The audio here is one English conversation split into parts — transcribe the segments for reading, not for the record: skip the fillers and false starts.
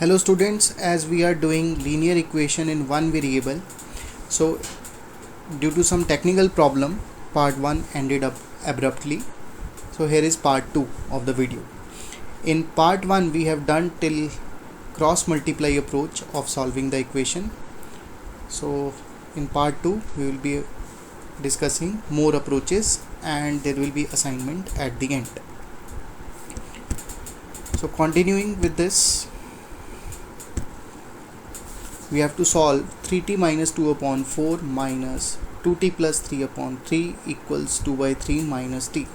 Hello students, as we are doing linear equation in one variable, so due to some technical problem, part 1 ended up abruptly. So here is part 2 of the video. In part 1 we have done till cross multiply approach of solving the equation. So in part 2 we will be discussing more approaches and there will be assignment at the end. So continuing with this, we have to solve 3t minus 2 upon 4 minus 2t plus 3 upon 3 equals 2 by 3 minus t.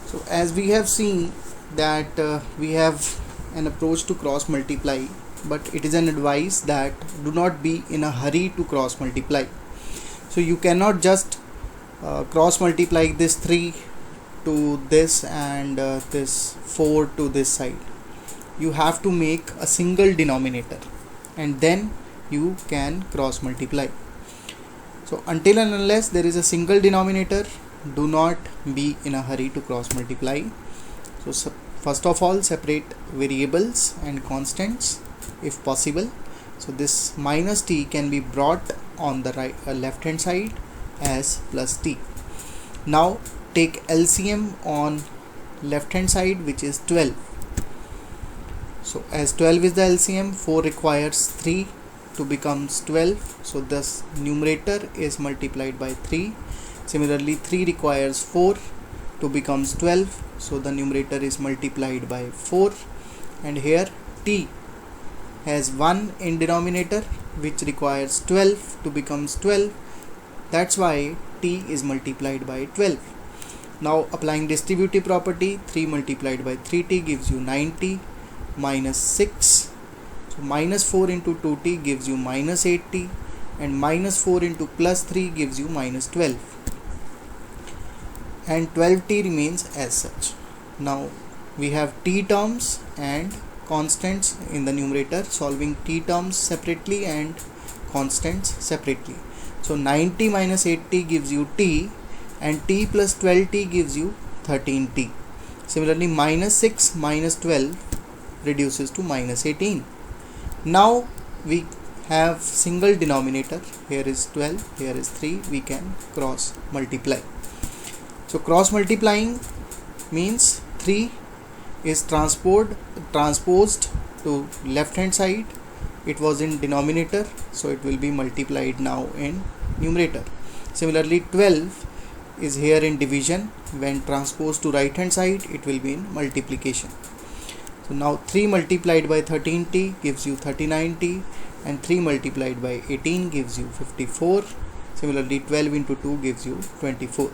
So as we have seen that we have an approach to cross multiply, but it is an advice that do not be in a hurry to cross multiply. So you cannot just cross multiply this 3 to this and this 4 to this side. You have to make a single denominator and then you can cross multiply. So until and unless there is a single denominator, do not be in a hurry to cross multiply. So first of all, separate variables and constants if possible. So this minus t can be brought on the left hand side as plus t. Now take LCM on left hand side, which is 12. So as 12 is the LCM, 4 requires 3 to becomes 12. So this numerator is multiplied by 3. Similarly 3 requires 4 to becomes 12. So the numerator is multiplied by 4. And here t has 1 in denominator, which requires 12 to becomes 12. That's why t is multiplied by 12. Now applying distributive property, 3 multiplied by 3t gives you 9t minus 6. So minus 4 into 2t gives you minus 8t, and minus 4 into plus 3 gives you minus 12, and 12t remains as such. Now we have t terms and constants in the numerator, solving t terms separately and constants separately. So 90 minus 8t gives you t, and t plus 12t gives you 13t. Similarly minus 6 minus 12 reduces to minus 18. Now we have single denominator, here is 12, here is 3, we can cross multiply. So cross multiplying means 3 is transposed to left hand side. It was in denominator, so it will be multiplied now in numerator. Similarly 12 is here in division, when transposed to right hand side it will be in multiplication. So now 3 multiplied by 13t gives you 39t, and 3 multiplied by 18 gives you 54. Similarly 12 into 2 gives you 24.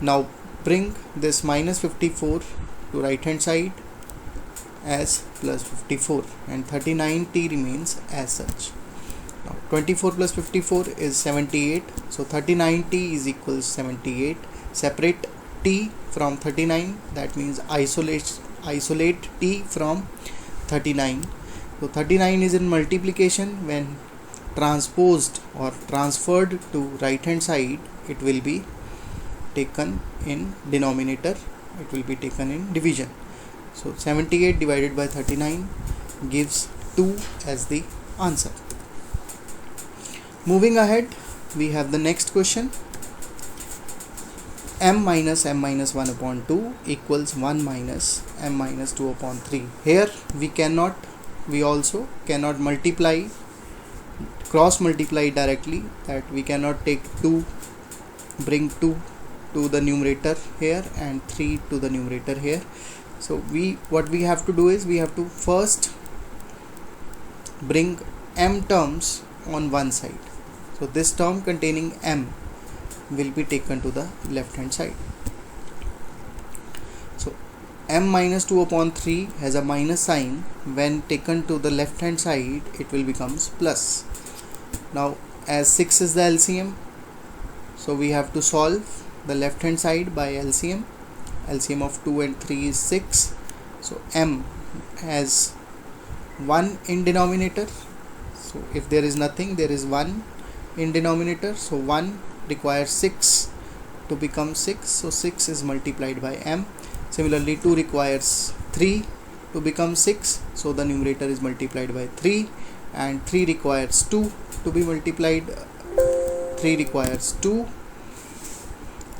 Now bring this minus 54 to right hand side as plus 54, and 39t remains as such. Now 24 plus 54 is 78, so 39t is equals 78. Separate t from 39, that means isolate t from 39. So 39 is in multiplication, when transposed or transferred to right hand side it will be taken in denominator, it will be taken in division. So 78 divided by 39 gives 2 as the answer. Moving ahead, we have the next question. m minus 1 upon 2 equals 1 minus m minus 2 upon 3. Here we also cannot multiply, cross multiply directly, that we cannot take 2, bring 2 to the numerator here and 3 to the numerator here. So what we have to do is we have to first bring m terms on one side. So this term containing m will be taken to the left hand side. So m minus 2 upon 3 has a minus sign. When taken to the left hand side it will becomes plus. Now as 6 is the LCM, so we have to solve the left hand side by LCM. LCM of 2 and 3 is 6. So m has 1 in denominator, so if there is nothing, there is 1 in denominator, so 1 requires 6 to become 6, so 6 is multiplied by m. Similarly 2 requires 3 to become 6, so the numerator is multiplied by 3, and 3 requires 2 to be multiplied. 3 requires 2,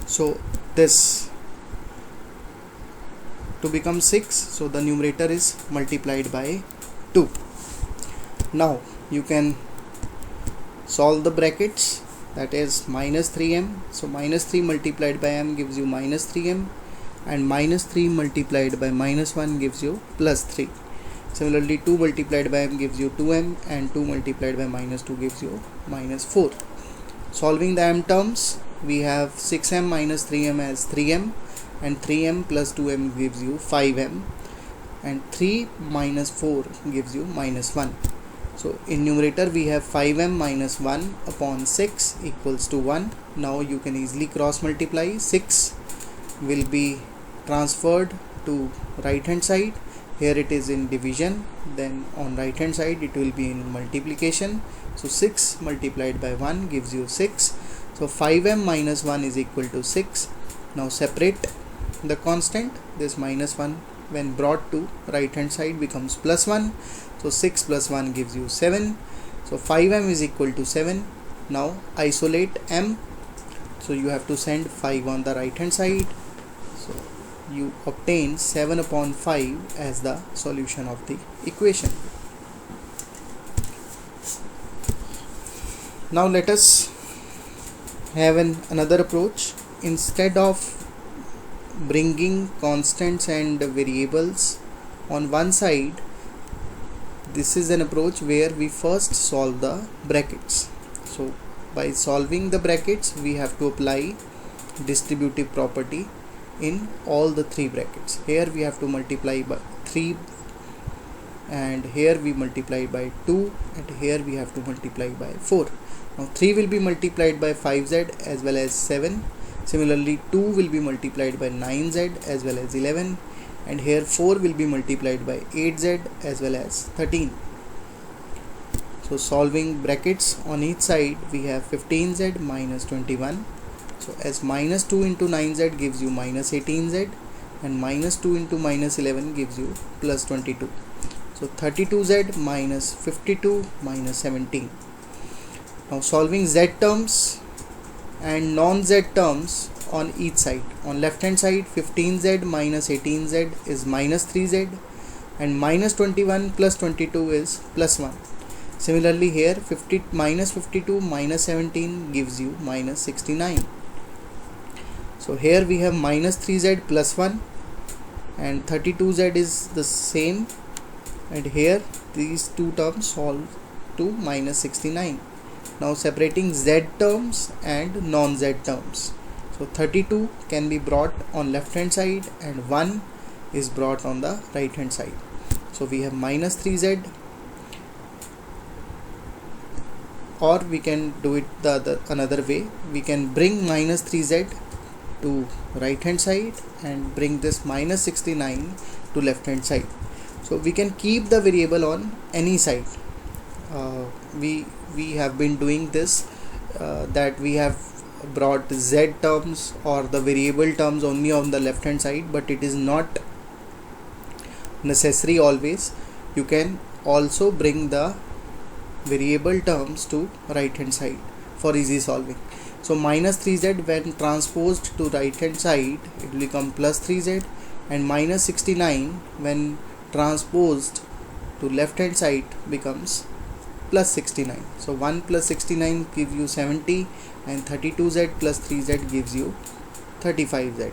so this to become 6, so the numerator is multiplied by 2. Now you can solve the brackets, that is minus 3m, so minus 3 multiplied by m gives you minus 3m, and minus 3 multiplied by minus 1 gives you plus 3. Similarly, 2 multiplied by m gives you 2m, and 2 multiplied by minus 2 gives you minus 4. Solving the m terms, we have 6m minus 3m as 3m, and 3m plus 2m gives you 5m, and 3 minus 4 gives you minus 1. So in numerator we have 5m minus 1 upon 6 equals to 1. Now you can easily cross multiply. 6 will be transferred to right hand side. Here it is in division, then on right hand side it will be in multiplication. So 6 multiplied by 1 gives you 6. So 5m minus 1 is equal to 6. Now separate the constant. This minus 1 when brought to right hand side becomes plus 1. So 6 plus 1 gives you 7. So 5m is equal to 7. Now isolate m. So you have to send 5 on the right hand side. So you obtain 7 upon 5 as the solution of the equation. Now let us have another approach. Instead of bringing constants and variables on one side, this is an approach where we first solve the brackets. So by solving the brackets, we have to apply distributive property in all the three brackets. Here we have to multiply by 3, and here we multiply by 2, and here we have to multiply by 4. Now 3 will be multiplied by 5z as well as 7. Similarly, 2 will be multiplied by 9z as well as 11, and here 4 will be multiplied by 8z as well as 13. So solving brackets on each side, we have 15z minus 21. So as minus 2 into 9z gives you minus 18z, and minus 2 into minus 11 gives you plus 22. So 32z minus 52 minus 17. Now solving z terms and non-z terms on each side. On left hand side, 15z minus 18z is minus 3z, and minus 21 plus 22 is plus 1. Similarly here, minus 52 minus 17 gives you minus 69. So here we have minus 3z plus 1, and 32z is the same, and here these two terms solve to minus 69. Now separating z terms and non-z terms. So 32 can be brought on left hand side, and 1 is brought on the right hand side. So we have minus 3z, or we can do it another way. We can bring minus 3z to right hand side and bring this minus 69 to left hand side. So we can keep the variable on any side. We have been doing this, that we have brought z terms or the variable terms only on the left hand side, but it is not necessary always. You can also bring the variable terms to right hand side for easy solving. So minus 3z when transposed to right hand side, it will become plus 3z, and minus 69 when transposed to left hand side becomes plus 69. So 1 plus 69 gives you 70, and 32z plus 3z gives you 35z.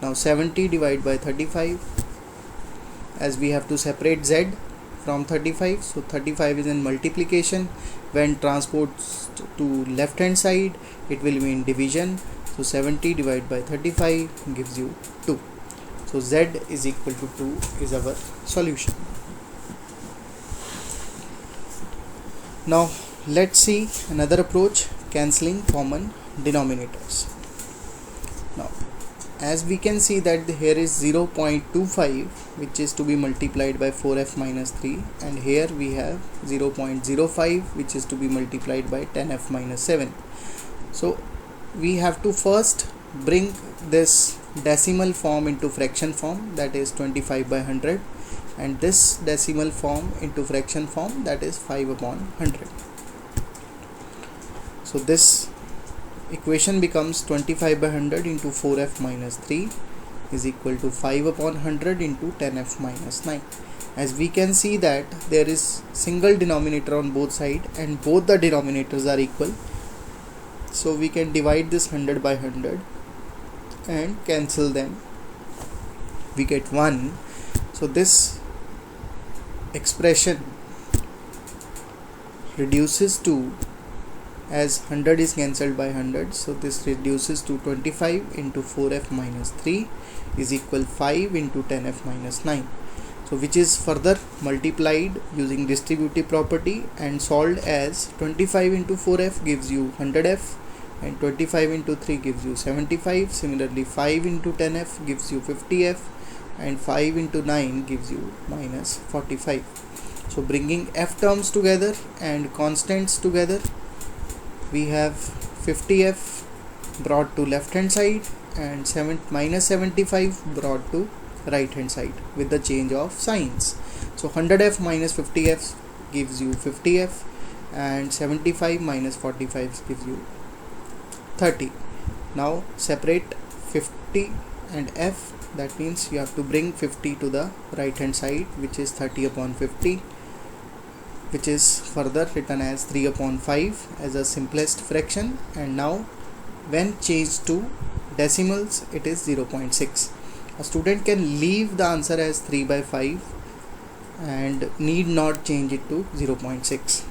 Now 70 divided by 35, as we have to separate z from 35, so 35 is in multiplication. When transposed to left hand side, it will be in division. So 70 divided by 35 gives you 2. So z is equal to 2 is our solution. Now let's see another approach, cancelling common denominators. Now as we can see that here is 0.25 which is to be multiplied by 4f minus 3, and here we have 0.05 which is to be multiplied by 10f minus 7. So we have to first bring this decimal form into fraction form, that is 25 by 100, and this decimal form into fraction form, that is 5 upon 100. So this equation becomes 25 by 100 into 4f minus 3 is equal to 5 upon 100 into 10f minus 9. As we can see that there is single denominator on both sides and both the denominators are equal, so we can divide this 100 by 100 and cancel them. We get 1. So this expression reduces to, as 100 is cancelled by 100, so this reduces to 25 into 4f minus 3 is equal 5 into 10f minus 9. So which is further multiplied using distributive property and solved as 25 into 4f gives you 100f and 25 into 3 gives you 75. Similarly 5 into 10f gives you 50f and 5 into 9 gives you minus 45. So bringing f terms together and constants together, we have 50f brought to left hand side and minus 75 brought to right hand side with the change of signs. So 100f minus 50f gives you 50f and 75 minus 45 gives you 30. Now separate 50 and f, that means you have to bring 50 to the right hand side, which is 30 upon 50, which is further written as 3 upon 5 as a simplest fraction, and now when changed to decimals it is 0.6. A student can leave the answer as 3 by 5 and need not change it to 0.6.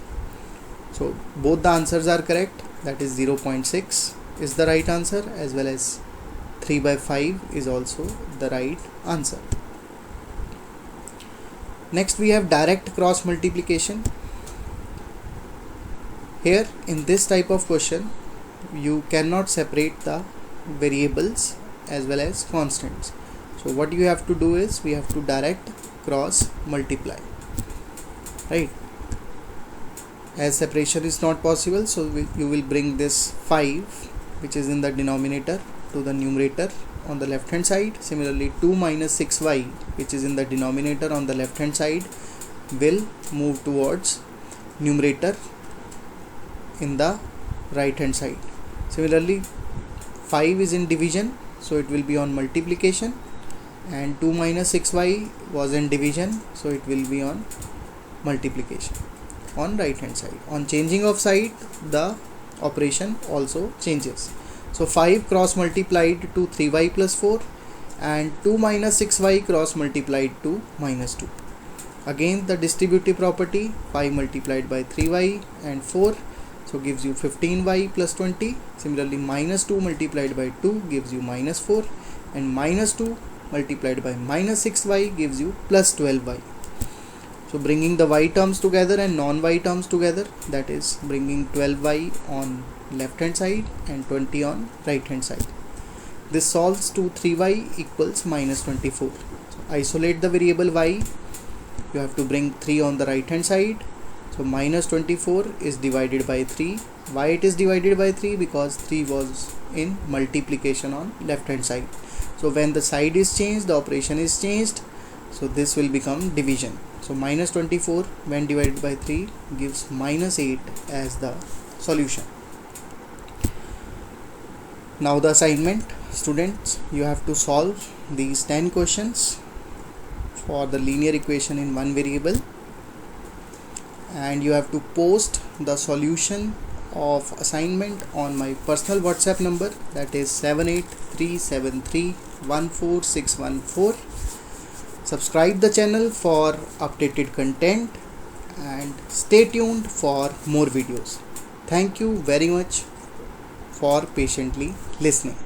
So both the answers are correct, that is 0.6 is the right answer as well as 3 by 5 is also the right answer. Next we have direct cross multiplication. Here in this type of question you cannot separate the variables as well as constants. So what you have to do is we have to direct cross multiply, right? As separation is not possible, so you will bring this 5 which is in the denominator to the numerator on the left hand side. Similarly 2 minus 6y which is in the denominator on the left hand side will move towards numerator in the right hand side. Similarly 5 is in division, so it will be on multiplication, and 2 minus 6y was in division, so it will be on multiplication on right hand side. On changing of side the operation also changes. So 5 cross multiplied to 3y plus 4 and 2 minus 6y cross multiplied to minus 2. Again the distributive property, 5 multiplied by 3y and 4, so gives you 15y plus 20. Similarly minus 2 multiplied by 2 gives you minus 4, and minus 2 multiplied by minus 6y gives you plus 12y. So bringing the y terms together and non-y terms together, that is bringing 12y on left hand side and 20 on right hand side. This solves to 3y equals minus 24. So isolate the variable y, you have to bring 3 on the right hand side. So minus 24 is divided by 3. Why it is divided by 3? Because 3 was in multiplication on left hand side. So when the side is changed, the operation is changed, so this will become division. So minus 24 when divided by 3 gives minus 8 as the solution. Now the assignment, students, you have to solve these 10 questions for the linear equation in one variable, and you have to post the solution of assignment on my personal WhatsApp number, that is 78373 Subscribe the channel for updated content and stay tuned for more videos. Thank you very much for patiently listening.